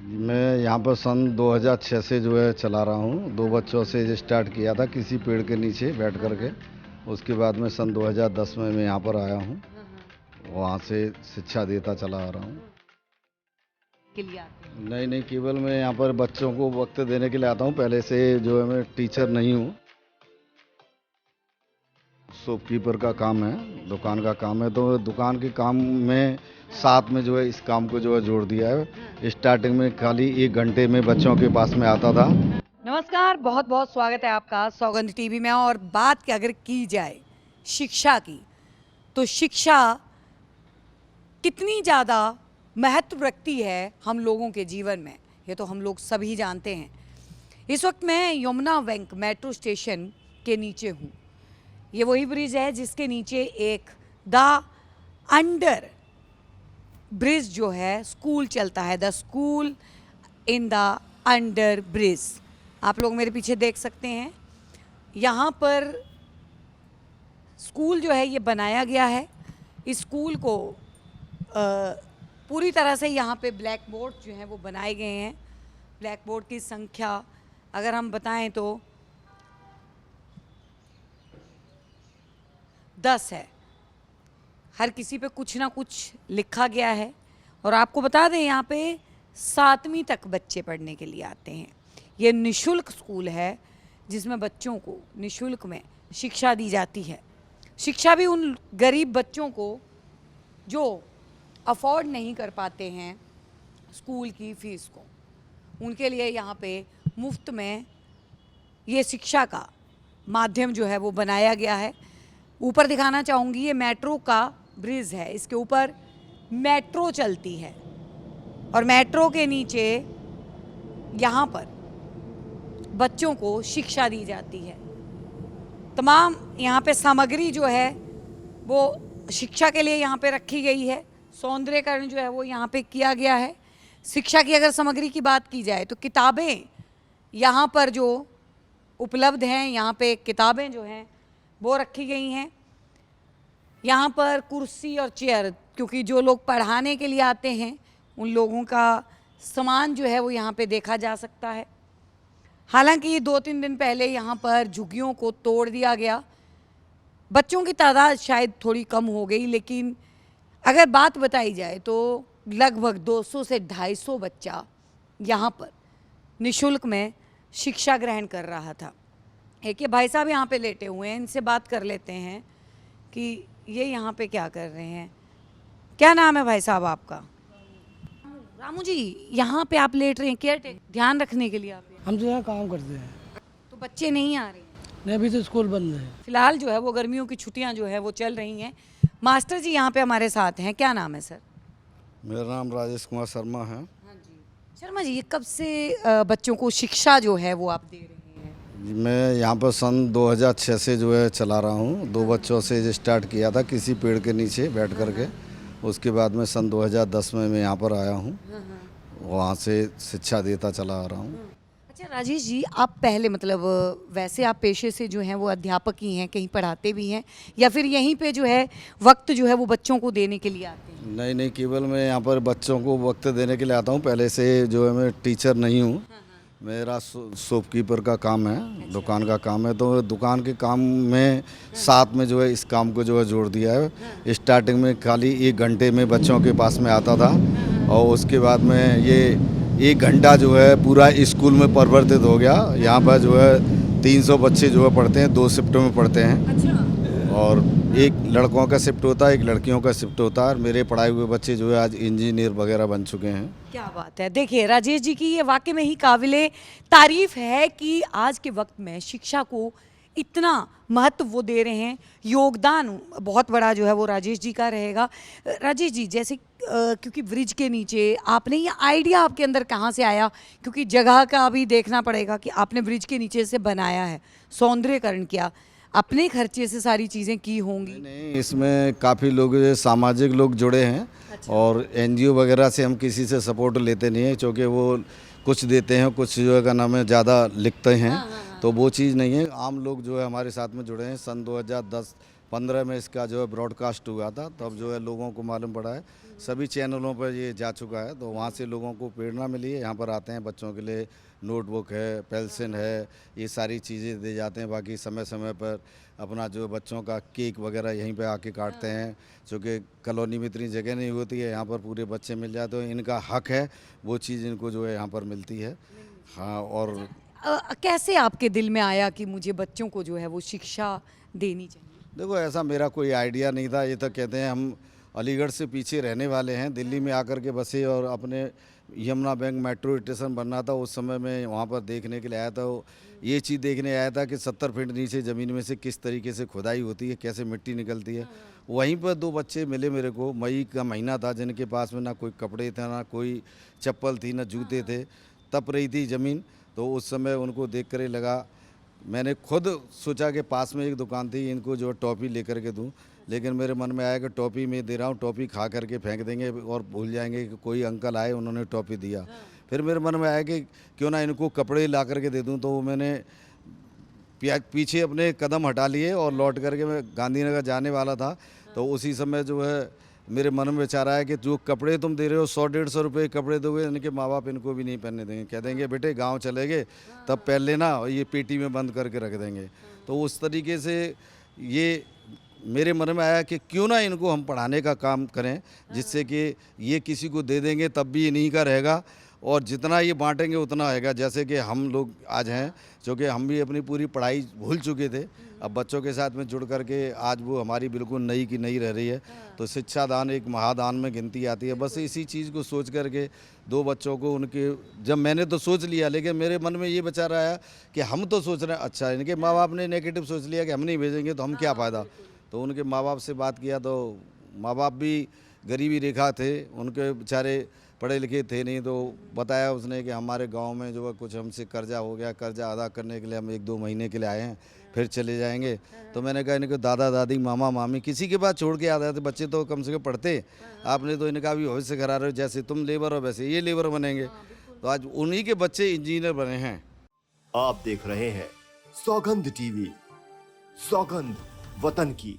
मैं यहाँ पर सन 2006 से जो है चला रहा हूँ। 2 बच्चों से स्टार्ट किया था किसी पेड़ के नीचे बैठ कर के। उसके बाद में सन 2010 में मैं यहाँ पर आया हूँ। वहाँ से शिक्षा देता चला आ रहा हूँ। के लिए आते हैं। नहीं नहीं, केवल मैं यहाँ पर बच्चों को वक्त देने के लिए आता हूँ। पहले से जो है मैं टीचर नहीं हूँ। शॉपकीपर का काम है, दुकान का काम है। तो दुकान के काम में साथ में जो है इस काम को जो है जोड़ दिया है। स्टार्टिंग में खाली 1 घंटे में बच्चों के पास में आता था। नमस्कार, बहुत बहुत स्वागत है आपका सौगंध टीवी में। और बात की अगर की जाए शिक्षा की, तो शिक्षा कितनी ज़्यादा महत्व रखती है हम लोगों के जीवन में, ये तो हम लोग सभी जानते हैं। इस वक्त मैं यमुना बैंक मेट्रो स्टेशन के नीचे हूँ। ये वही ब्रिज है जिसके नीचे एक द अंडर ब्रिज जो है स्कूल चलता है, the school in the under bridge. आप लोग मेरे पीछे देख सकते हैं, यहाँ पर स्कूल जो है ये बनाया गया है। इस स्कूल को पूरी तरह से यहाँ पे ब्लैक बोर्ड जो हैं वो बनाए गए हैं। ब्लैक बोर्ड की संख्या अगर हम बताएं तो 10 है। हर किसी पे कुछ ना कुछ लिखा गया है। और आपको बता दें, यहाँ पे 7वीं तक बच्चे पढ़ने के लिए आते हैं। ये निशुल्क स्कूल है जिसमें बच्चों को निशुल्क में शिक्षा दी जाती है। शिक्षा भी उन गरीब बच्चों को जो अफोर्ड नहीं कर पाते हैं स्कूल की फ़ीस को, उनके लिए यहाँ पे मुफ्त में ये शिक्षा का माध्यम जो है वो बनाया गया है। ऊपर दिखाना चाहूँगी, ये मेट्रो का ब्रिज है, इसके ऊपर मेट्रो चलती है और मेट्रो के नीचे यहाँ पर बच्चों को शिक्षा दी जाती है। तमाम यहाँ पे सामग्री जो है वो शिक्षा के लिए यहाँ पे रखी गई है। सौंदर्यकरण जो है वो यहाँ पे किया गया है। शिक्षा की अगर सामग्री की बात की जाए तो किताबें यहाँ पर जो उपलब्ध हैं, यहाँ पे किताबें जो हैं वो रखी गई हैं। यहाँ पर कुर्सी और चेयर, क्योंकि जो लोग पढ़ाने के लिए आते हैं उन लोगों का सामान जो है वो यहाँ पे देखा जा सकता है। हालांकि 2-3 दिन पहले यहाँ पर झुग्गियों को तोड़ दिया गया। बच्चों की तादाद शायद थोड़ी कम हो गई, लेकिन अगर बात बताई जाए तो लगभग 200 से 250 बच्चा यहाँ पर निशुल्क में शिक्षा ग्रहण कर रहा था। एक ये भाई साहब यहाँ पे लेटे हुए हैं, इनसे बात कर लेते हैं कि ये यहाँ पे क्या कर रहे हैं। क्या नाम है भाई साहब आपका? रामू जी, यहाँ पे आप लेट रहे हैं, केयर टेक ध्यान रखने के लिए आप हम तो यहाँ काम करते हैं। तो बच्चे नहीं आ रहे हैं? नहीं, अभी तो स्कूल बंद है। फिलहाल जो है वो गर्मियों की छुट्टियाँ जो है वो चल रही हैं। मास्टर जी यहाँ पे हमारे साथ हैं, क्या नाम है सर? मेरा नाम राजेश कुमार शर्मा है। हाँ जी। शर्मा जी, ये कब से बच्चों को शिक्षा जो है वो आप दे रहे हैं? मैं यहाँ पर सन 2006 से जो है चला रहा हूँ। 2 बच्चों से स्टार्ट किया था किसी पेड़ के नीचे बैठ कर के। उसके बाद में सन 2010 में मैं यहाँ पर आया हूँ। वहाँ से शिक्षा देता चला आ रहा हूँ। अच्छा राजेश जी, आप पहले मतलब वैसे आप पेशे से जो हैं वो अध्यापक ही हैं, कहीं पढ़ाते भी हैं, या फिर यहीं पे जो है वक्त जो है वो बच्चों को देने के लिए आते हैं? नहीं नहीं, केवल मैं यहाँ पर बच्चों को वक्त देने के लिए आता हूँ। पहले से जो है मैं टीचर नहीं हूँ। मेरा शॉपकीपर का काम है, दुकान का काम है। तो दुकान के काम में साथ में जो है इस काम को जो है जोड़ दिया है। स्टार्टिंग में खाली 1 घंटे में बच्चों के पास में आता था और उसके बाद में ये 1 घंटा जो है पूरा स्कूल में परिवर्तित हो गया। यहाँ पर जो है 300 बच्चे जो है पढ़ते हैं, 2 शिफ्टों में पढ़ते हैं। अच्छा। और एक लड़कों का शिफ्ट होता है, एक लड़कियों का शिफ्ट होता है। और मेरे पढ़ाए हुए बच्चे जो है आज इंजीनियर वगैरह बन चुके हैं। क्या बात है। देखिए राजेश जी की ये वाकई में ही काबिले तारीफ है कि आज के वक्त में शिक्षा को इतना महत्व वो दे रहे हैं। योगदान बहुत बड़ा जो है वो राजेश जी का रहेगा। राजेश जी, जैसे क्योंकि ब्रिज के नीचे आपने ये आइडिया आपके अंदर कहाँ से आया? क्योंकि जगह का भी देखना पड़ेगा कि आपने ब्रिज के नीचे से बनाया है, सौंदर्यकरण किया, अपने खर्चे से सारी चीज़ें की होंगी। नहीं, इसमें काफ़ी लोग सामाजिक लोग जुड़े हैं। अच्छा। और एनजीओ वगैरह से हम किसी से सपोर्ट लेते नहीं हैं, क्योंकि वो कुछ देते हैं, कुछ जो है का नाम है ज़्यादा लिखते हैं। हाँ, हाँ, हाँ। तो वो चीज़ नहीं है। आम लोग जो है हमारे साथ में जुड़े हैं। सन 2010 15 में इसका जो है ब्रॉडकास्ट हुआ था, तब जो है लोगों को मालूम पड़ा है, सभी चैनलों पर ये जा चुका है। तो वहाँ से लोगों को प्रेरणा मिली है, यहाँ पर आते हैं बच्चों के लिए नोटबुक है, पेंसिल है, ये सारी चीज़ें दे जाते हैं। बाकी समय समय पर अपना जो बच्चों का केक वगैरह यहीं पे आके काटते हैं, क्योंकि कॉलोनी में इतनी जगह नहीं होती है, यहाँ पर पूरे बच्चे मिल जाते हैं। इनका हक है, वो चीज़ इनको जो है यहाँ पर मिलती है। हाँ, और कैसे आपके दिल में आया कि मुझे बच्चों को जो है वो शिक्षा देनी चाहिए? देखो, ऐसा मेरा कोई आइडिया नहीं था। ये तो कहते हैं हम अलीगढ़ से पीछे रहने वाले हैं, दिल्ली में आकर के बसे और अपने यमुना बैंक मेट्रो स्टेशन बनना था, उस समय मैं वहाँ पर देखने के लिए आया था। ये चीज़ देखने आया था कि 70 फीट नीचे ज़मीन में से किस तरीके से खुदाई होती है, कैसे मिट्टी निकलती है। वहीं पर 2 बच्चे मिले मेरे को, मई का महीना था, जिनके पास में ना कोई कपड़े थे, ना कोई चप्पल थी, ना जूते थे, तप रही थी ज़मीन। तो उस समय उनको देख कर ही लगा, मैंने खुद सोचा कि पास में एक दुकान थी, इनको जो टॉफ़ी लेकर के दूं, लेकिन मेरे मन में आया कि टॉफ़ी मैं दे रहा हूं, टॉफ़ी खा करके फेंक देंगे और भूल जाएंगे कि कोई अंकल आए, उन्होंने टॉफ़ी दिया। फिर मेरे मन में आया कि क्यों ना इनको कपड़े ला करके दे दूं। तो वो मैंने पीछे अपने कदम हटा लिए और लौट करके मैं गांधीनगर जाने वाला था। तो उसी समय जो है मेरे मन में विचार आया कि जो कपड़े तुम दे रहे हो 100-150 रुपये कपड़े दोगे, इनके माँ बाप इनको भी नहीं पहनने देंगे, कह देंगे बेटे गांव चले गए तब पहन लेना, और ये पेटी में बंद करके रख देंगे। तो उस तरीके से ये मेरे मन में आया कि क्यों ना इनको हम पढ़ाने का काम करें, जिससे कि ये किसी को दे देंगे तब भी इन्हीं का रहेगा, और जितना ये बांटेंगे उतना आएगा। जैसे कि हम लोग आज हैं, क्योंकि हम भी अपनी पूरी पढ़ाई भूल चुके थे, अब बच्चों के साथ में जुड़ करके आज वो हमारी बिल्कुल नई की नई रह रही है। तो शिक्षा दान एक महादान में गिनती आती है। बस इसी चीज़ को सोच करके 2 बच्चों को उनके, जब मैंने तो सोच लिया, लेकिन मेरे मन में ये विचार आया कि हम तो सोच रहे हैं अच्छा, इनके माँ बाप ने नेगेटिव सोच लिया कि हम नहीं भेजेंगे तो हम क्या फ़ायदा। तो उनके माँ बाप से बात किया, तो माँ बाप भी गरीबी रेखा थे, उनके बेचारे पढ़े लिखे थे नहीं। तो बताया उसने कि हमारे गांव में जो है कुछ हमसे कर्जा हो गया, कर्जा अदा करने के लिए हम 1-2 महीने के लिए आए हैं, फिर चले जाएंगे। तो मैंने कहा इनको दादा दादी मामा मामी किसी के पास छोड़ के आ जाते, बच्चे तो कम से कम पढ़ते। आपने तो इनका भी भविष्य करा रहे हो, जैसे तुम लेबर हो वैसे ये लेबर बनेंगे। तो आज उन्हीं के बच्चे इंजीनियर बने हैं। आप देख रहे हैं सौगंध टीवी, सौगंध वतन की।